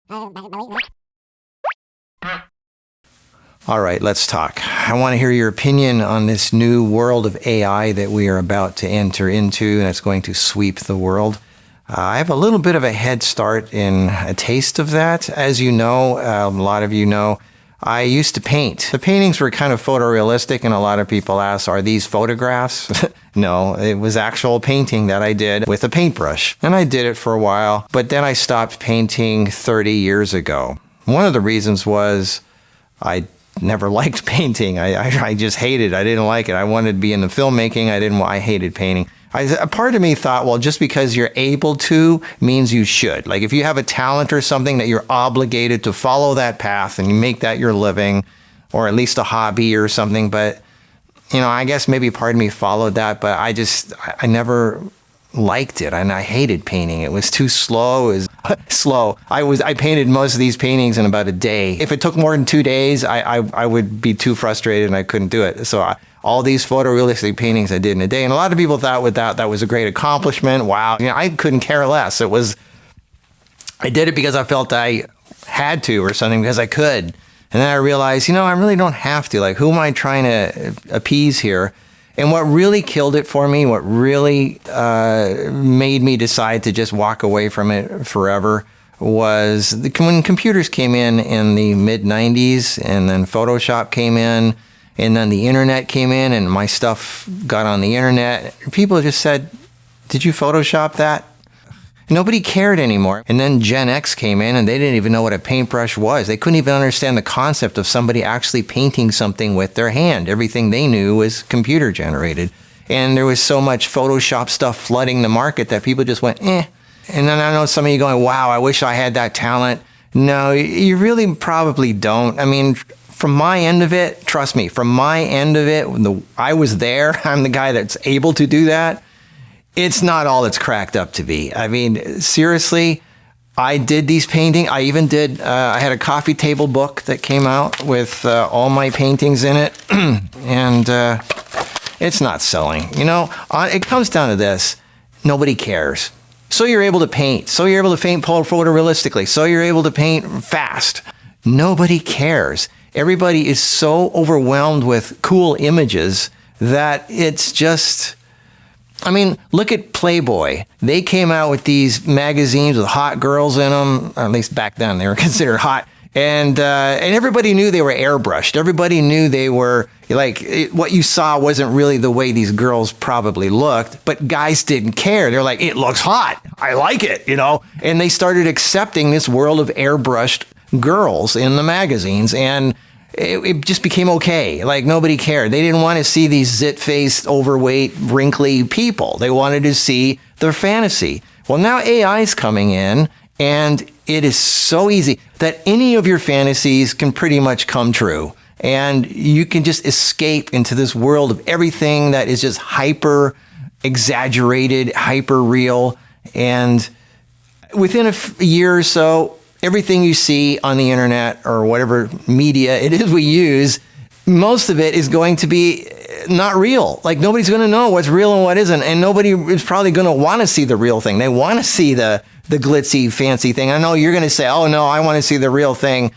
All right, let's talk. I want to hear your opinion on this new world of AI that we are about to enter into, and it's going to sweep the world. I have a little bit of a head start in a taste of that. As you know, a lot of you know, I used to paint. The paintings were kind of photorealistic, and a lot of people ask, are these photographs? No, it was actual painting that I did with a paintbrush. And I did it for a while, but then I stopped painting 30 years ago. One of the reasons was I never liked painting. I just hated it. I didn't like it. I wanted to be in the filmmaking. I hated painting. A part of me thought, well, just because you're able to means you should. Like if you have a talent or something that you're obligated to follow that path and you make that your living or at least a hobby or something. But, you know, I guess maybe part of me followed that, but I never liked it, and I hated painting. It was too slow. It was slow. I painted most of these paintings in about a day. If it took more than 2 days, I would be too frustrated and I couldn't do it. So all these photorealistic paintings I did in a day, and a lot of people thought that was a great accomplishment. Wow, you know, I couldn't care less. I did it because I felt I had to, or something, because I could. And then I realized, you know, I really don't have to. Like, who am I trying to appease here? And what really killed it for me, what really made me decide to just walk away from it forever, was when computers came in the mid-90s, and then Photoshop came in, and then the internet came in, and my stuff got on the internet. People just said, did you Photoshop that? Nobody cared anymore. And then Gen X came in, and they didn't even know what a paintbrush was. They couldn't even understand the concept of somebody actually painting something with their hand. Everything they knew was computer generated. And there was so much Photoshop stuff flooding the market that people just went, eh. And then I know some of you going, wow, I wish I had that talent. No, you really probably don't. I mean, from my end of it, trust me, from my end of it, I was there. I'm the guy that's able to do that. It's not all it's cracked up to be. I mean, seriously, I did these paintings. I even did, I had a coffee table book that came out with all my paintings in it. And it's not selling. You know, it comes down to this. Nobody cares. So you're able to paint. So you're able to paint photorealistically. So you're able to paint fast. Nobody cares. Everybody is so overwhelmed with cool images that it's just... I mean, look at Playboy. They came out with these magazines with hot girls in them, or at least back then they were considered hot. And everybody knew they were airbrushed. Everybody knew they were, what you saw wasn't really the way these girls probably looked, but guys didn't care. They're like, it looks hot. I like it, you know? And they started accepting this world of airbrushed girls in the magazines, and it just became okay. Like, nobody cared. They didn't want to see these zit-faced, overweight, wrinkly people. They wanted to see their fantasy. Well, now AI is coming in, and it is so easy that any of your fantasies can pretty much come true. And you can just escape into this world of everything that is just hyper exaggerated, hyper real. And within a year or so, everything you see on the internet or whatever media it is we use, most of it is going to be not real. Like, nobody's going to know what's real and what isn't. And nobody is probably going to want to see the real thing. They want to see the glitzy, fancy thing. I know you're going to say, oh, no, I want to see the real thing.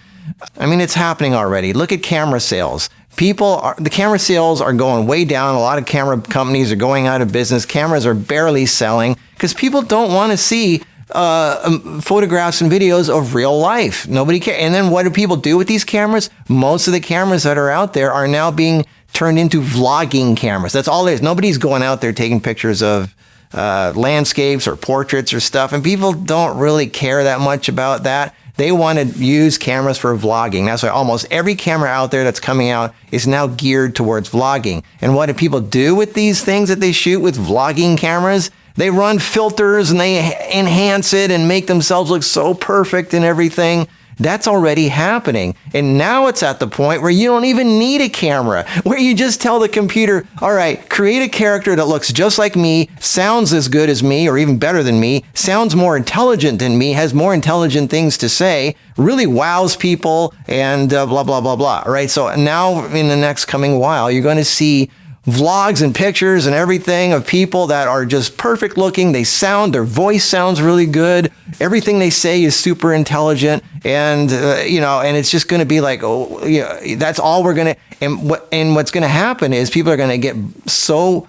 I mean, it's happening already. Look at camera sales. The camera sales are going way down. A lot of camera companies are going out of business. Cameras are barely selling because people don't want to see photographs and videos of real life. Nobody cares. And then what do people do with these cameras? Most of the cameras that are out there are now being turned into vlogging cameras. That's all it is. Nobody's going out there taking pictures of landscapes or portraits or stuff. And people don't really care that much about that. They want to use cameras for vlogging. That's why almost every camera out there that's coming out is now geared towards vlogging. And what do people do with these things that they shoot with vlogging cameras? They run filters and they enhance it and make themselves look so perfect and everything. That's already happening. And now it's at the point where you don't even need a camera, where you just tell the computer, all right, create a character that looks just like me, sounds as good as me, or even better than me, sounds more intelligent than me, has more intelligent things to say, really wows people, and blah, blah, blah, blah, right? So now in the next coming while, you're going to see vlogs and pictures and everything of people that are just perfect looking. Their voice sounds really good. Everything they say is super intelligent. And, and it's just going to be like, that's all we're going to, and what's going to happen is people are going to get so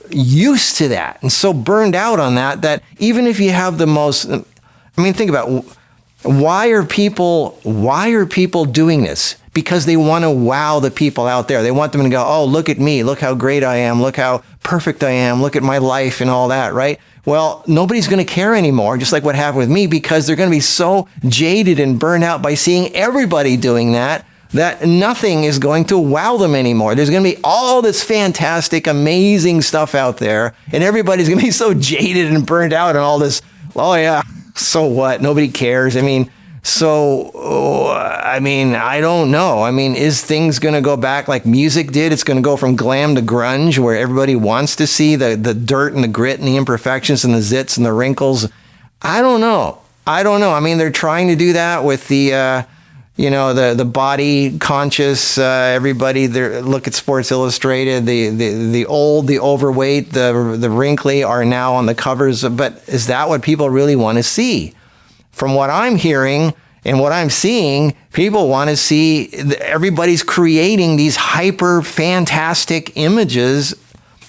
used to that and so burned out on that even if you have the most, think about why are people doing this? Because they want to wow the people out there. They want them to go, oh, look at me. Look how great I am. Look how perfect I am. Look at my life and all that, right? Well, nobody's going to care anymore, just like what happened with me, because they're going to be so jaded and burned out by seeing everybody doing that nothing is going to wow them anymore. There's going to be all this fantastic, amazing stuff out there, and everybody's going to be so jaded and burned out and all this, oh yeah, so what? Nobody cares. I don't know. Is things going to go back like music did? It's going to go from glam to grunge, where everybody wants to see the dirt and the grit and the imperfections and the zits and the wrinkles. I don't know. They're trying to do that with the body conscious, everybody there. Look at Sports Illustrated, the old, the overweight, the wrinkly are now on the covers. But is that what people really want to see? From what I'm hearing and what I'm seeing, people want to see everybody's creating these hyper fantastic images.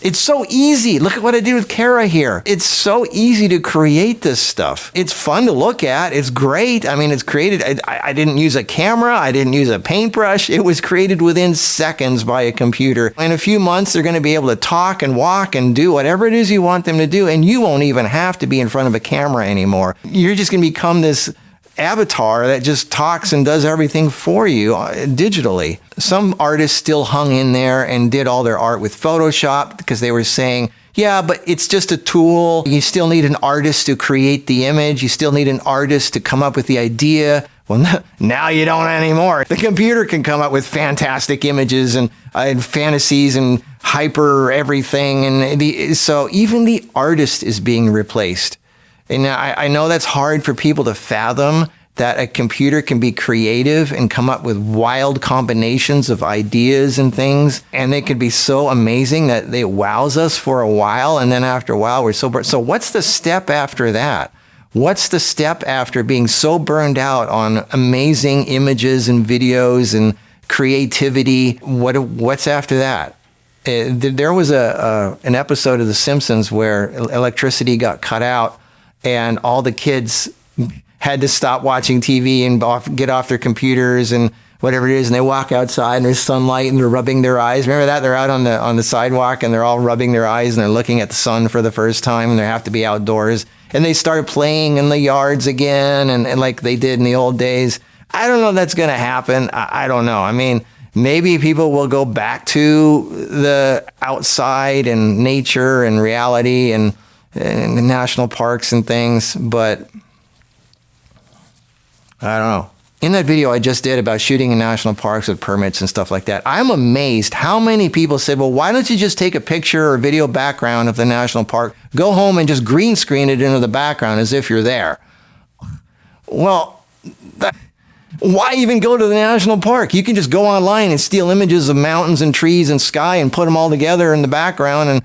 It's so easy. Look at what I did with Kara here. It's so easy to create this stuff. It's fun to look at. It's great. It's created. I didn't use a camera. I didn't use a paintbrush. It was created within seconds by a computer. In a few months, they're going to be able to talk and walk and do whatever it is you want them to do. And you won't even have to be in front of a camera anymore. You're just going to become this avatar that just talks and does everything for you digitally. Some artists still hung in there and did all their art with Photoshop because they were saying, yeah, but it's just a tool. You still need an artist to create the image. You still need an artist to come up with the idea. Well, now you don't anymore. The computer can come up with fantastic images and fantasies and hyper everything. And so even the artist is being replaced. And I know that's hard for people to fathom, that a computer can be creative and come up with wild combinations of ideas and things. And they could be so amazing that they wows us for a while. And then after a while, we're so bored. So what's the step after that? What's the step after being so burned out on amazing images and videos and creativity? What's after that? There was an episode of The Simpsons where electricity got cut out, and all the kids had to stop watching TV and get off their computers and whatever it is, and they walk outside and there's sunlight and they're rubbing their eyes. Remember that? They're out on the sidewalk and they're all rubbing their eyes and they're looking at the sun for the first time, and they have to be outdoors. And they start playing in the yards again and like they did in the old days. I don't know if that's going to happen. I don't know. Maybe people will go back to the outside and nature and reality and the national parks and things, but I don't know. In that video I just did about shooting in national parks with permits and stuff like that, I'm amazed how many people said, well, why don't you just take a picture or video background of the national park, go home and just green screen it into the background as if you're there. Well, why even go to the national park? You can just go online and steal images of mountains and trees and sky and put them all together in the background and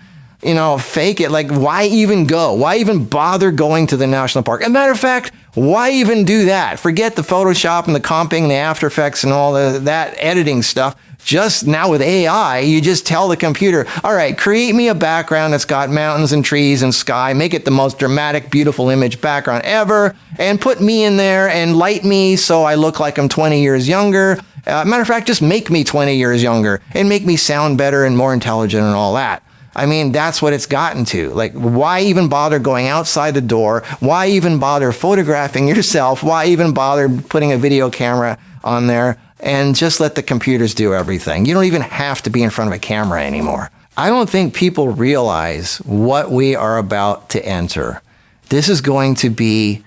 fake it. Like, why even go? Why even bother going to the national park? As a matter of fact, why even do that? Forget the Photoshop and the comping and the After Effects and all that editing stuff. Just now with AI, you just tell the computer, all right, create me a background that's got mountains and trees and sky, make it the most dramatic, beautiful image background ever, and put me in there and light me so I look like I'm 20 years younger. Matter of fact, just make me 20 years younger and make me sound better and more intelligent and all that. That's what it's gotten to. Like, why even bother going outside the door? Why even bother photographing yourself? Why even bother putting a video camera on there? And just let the computers do everything. You don't even have to be in front of a camera anymore. I don't think people realize what we are about to enter. This is going to be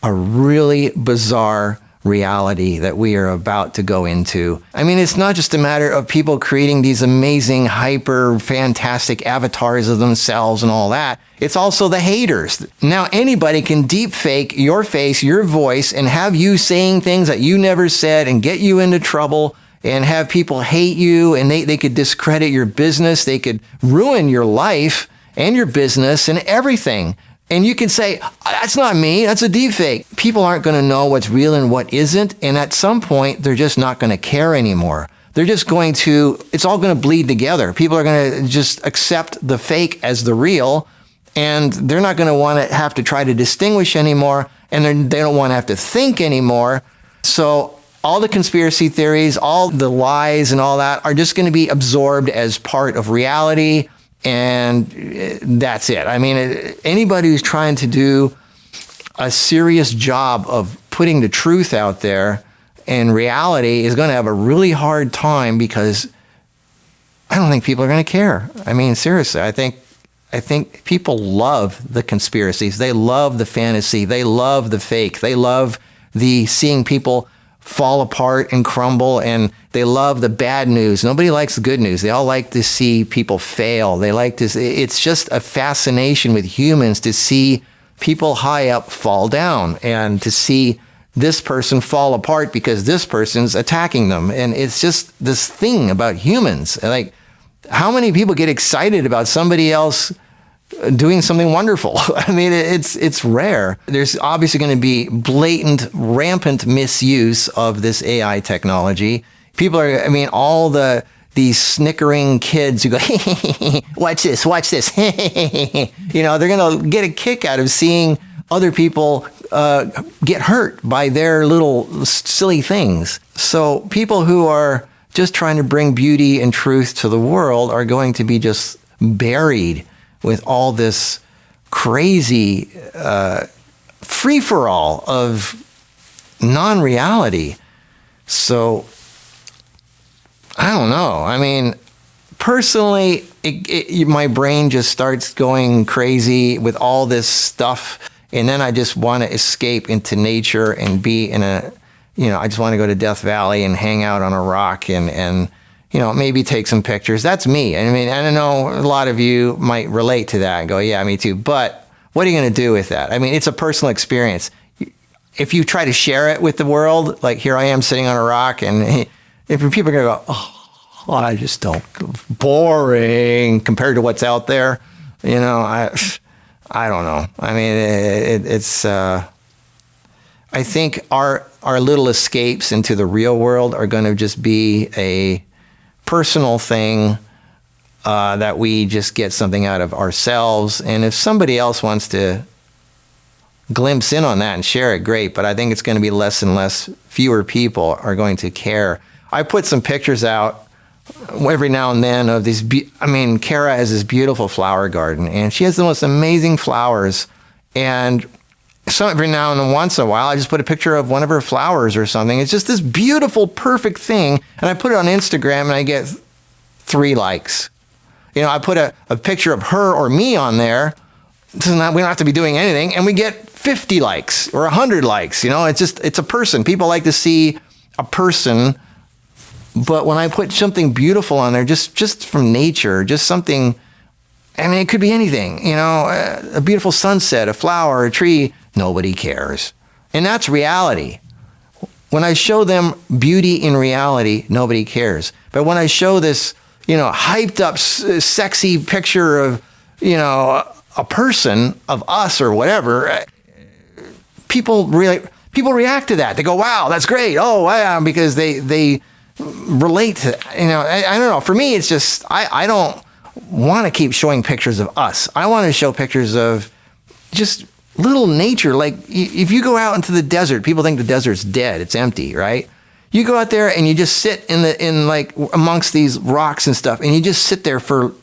a really bizarre reality that we are about to go into. It's not just a matter of people creating these amazing, hyper, fantastic avatars of themselves and all that. It's also the haters. Now anybody can deep fake your face, your voice, and have you saying things that you never said and get you into trouble and have people hate you, and they could discredit your business. They could ruin your life and your business and everything. And you can say, that's not me, that's a deepfake. People aren't going to know what's real and what isn't. And at some point, they're just not going to care anymore. They're just going to, it's all going to bleed together. People are going to just accept the fake as the real. And they're not going to want to have to try to distinguish anymore. And they don't want to have to think anymore. So all the conspiracy theories, all the lies and all that are just going to be absorbed as part of reality. And that's it. I mean, anybody who's trying to do a serious job of putting the truth out there in reality is going to have a really hard time, because I don't think people are going to care. I mean, seriously, I think people love the conspiracies. They love the fantasy. They love the fake. They love the seeing people fall apart and crumble, and they love the bad news. Nobody likes the good news. They all like to see people fail. They like to, it's just a fascination with humans to see people high up fall down, and to see this person fall apart because this person's attacking them. And it's just this thing about humans. Like, how many people get excited about somebody else doing something wonderful? I mean, it's rare. There's obviously going to be blatant, rampant misuse of this AI technology. People are, I mean, all these snickering kids who go, watch this, you know, they're going to get a kick out of seeing other people get hurt by their little silly things. So people who are just trying to bring beauty and truth to the world are going to be just buried with all this crazy free-for-all of non-reality. So, I don't know. I mean, personally, my brain just starts going crazy with all this stuff, and then I just want to escape into nature and be in I just want to go to Death Valley and hang out on a rock and maybe take some pictures. That's me. I mean, I know a lot of you might relate to that and go, yeah, me too. But what are you going to do with that? I mean, it's a personal experience. If you try to share it with the world, like here I am sitting on a rock, and if people are going to go, oh, I just don't, boring compared to what's out there. I don't know. I mean, I think our little escapes into the real world are going to just be a personal thing that we just get something out of ourselves. And if somebody else wants to glimpse in on that and share it, great. But I think it's going to be less and less, fewer people are going to care. I put some pictures out every now and then of these, Kara has this beautiful flower garden, and she has the most amazing flowers. And so every now and once in a while, I just put a picture of one of her flowers or something. It's just this beautiful, perfect thing. And I put it on Instagram, and I get 3 likes. I put a picture of her or me on there. We don't have to be doing anything. And we get 50 likes or 100 likes. It's a person. People like to see a person. But when I put something beautiful on there, just from nature, just something, it could be anything, a beautiful sunset, a flower, a tree, nobody cares. And that's reality. When I show them beauty in reality, nobody cares. But when I show this, hyped up, sexy picture of, a person, of us or whatever, people react to that. They go, wow, that's great. Oh, wow, because they relate to, I don't know. For me, it's just, I don't want to keep showing pictures of us. I want to show pictures of just little nature. Like if you go out into the desert, people think the desert's dead. It's empty, right? You go out there and you just sit in amongst these rocks and stuff, and you just sit there for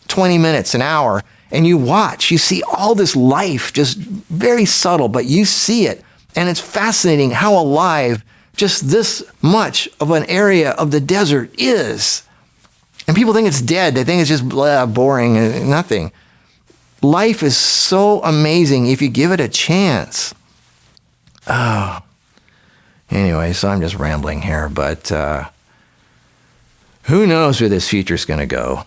20 minutes, an hour, and you watch. You see all this life, just very subtle, but you see it. And it's fascinating how alive just this much of an area of the desert is. And people think it's dead. They think it's just boring and nothing. Life is so amazing if you give it a chance. Oh. Anyway, so I'm just rambling here, but who knows where this future's going to go?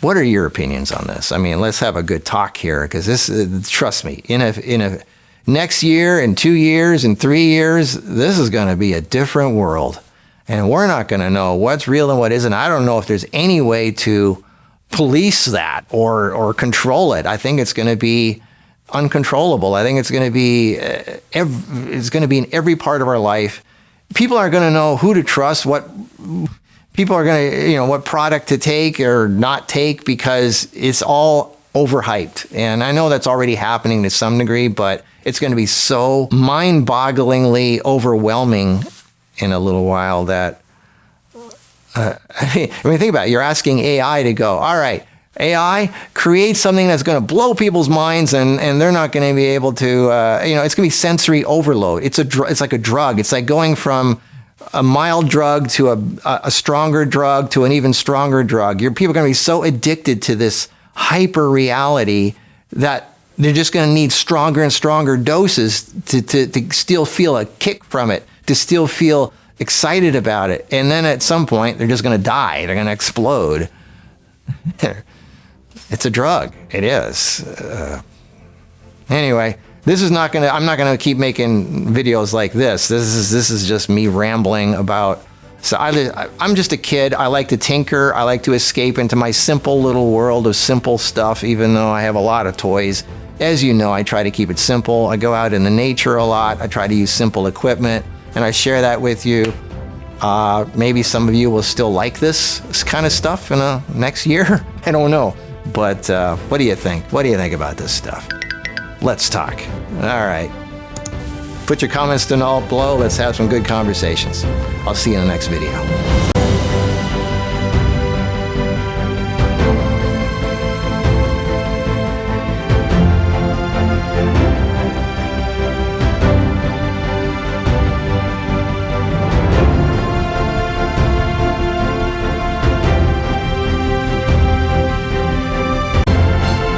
What are your opinions on this? Let's have a good talk here, because this, trust me, in a next year, in 2 years, in 3 years, this is going to be a different world. And we're not going to know what's real and what isn't. I don't know if there's any way to police that or control it. I think it's going to be uncontrollable. I think it's going to be in every part of our life. People aren't going to know who to trust, what people are going to, what product to take or not take, because it's all overhyped. And I know that's already happening to some degree, but it's going to be so mind-bogglingly overwhelming in a little while that, I mean, think about it. You're asking AI to go, all right, AI, create something that's going to blow people's minds, and they're not going to be able to, it's going to be sensory overload. It's like a drug. It's like going from a mild drug to a stronger drug to an even stronger drug. People are going to be so addicted to this hyper reality that they're just going to need stronger and stronger doses to still feel a kick from it, to still feel excited about it. And then at some point, they're just going to die. They're going to explode. It's a drug. It is. Anyway, I'm not going to keep making videos like this. This is just me rambling about. So I'm just a kid. I like to tinker. I like to escape into my simple little world of simple stuff, even though I have a lot of toys. As you know, I try to keep it simple. I go out in the nature a lot. I try to use simple equipment, and I share that with you. Maybe some of you will still like this kind of stuff in next year. I don't know. But what do you think? What do you think about this stuff? Let's talk. All right. Put your comments below. Let's have some good conversations. I'll see you in the next video.